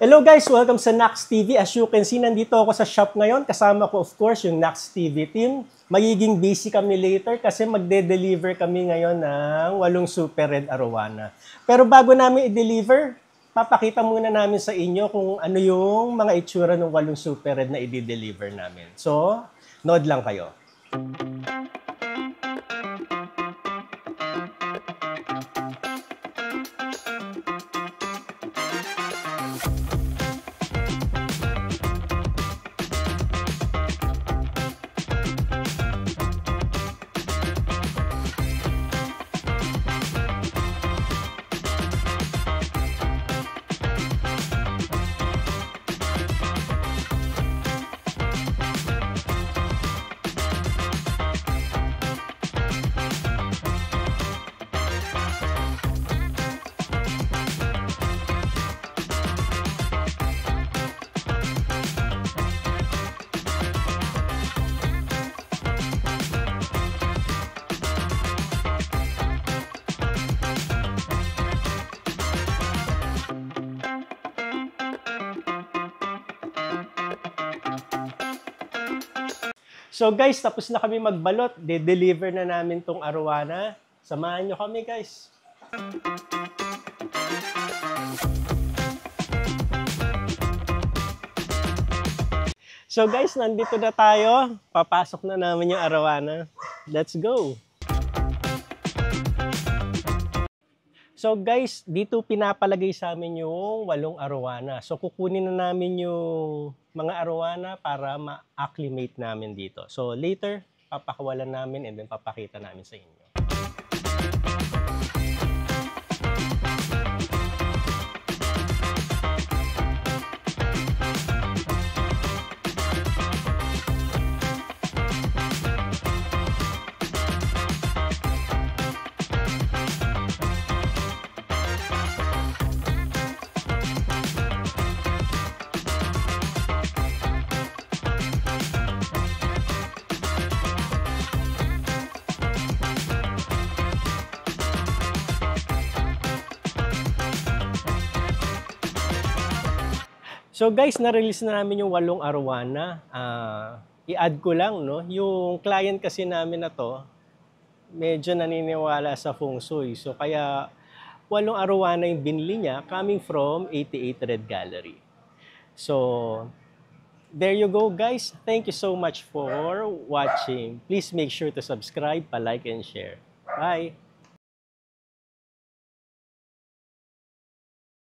Hello guys! Welcome sa Nax TV. As you can see, nandito ako sa shop ngayon. Kasama ko of course yung Nax TV team. Magiging busy kami later kasi magde-deliver kami ngayon ng 8 Super Red Arowana. Pero bago namin i-deliver, papakita muna namin sa inyo kung ano yung mga itsura ng 8 Super Red na i-deliver namin. So, nood lang kayo. So guys, tapos na kami magbalot. De-deliver na namin tong Arowana. Samahan nyo kami guys. So guys, nandito na tayo. Papasok na namin yung Arowana. Let's go! So guys, dito pinapalagay sa amin yung 8 Arowana. So kukunin na namin yung mga Arowana para ma-acclimate namin dito. So later, papakawalan namin and then papakita namin sa inyo. So guys, na-release na namin yung 8 Arowana. I-add ko lang, no? Yung client kasi namin na to, medyo naniniwala sa Feng Shui. So kaya 8 Arowana yung binili niya coming from 88 Red Gallery. So there you go guys. Thank you so much for watching. Please make sure to subscribe, pa-like and share. Bye!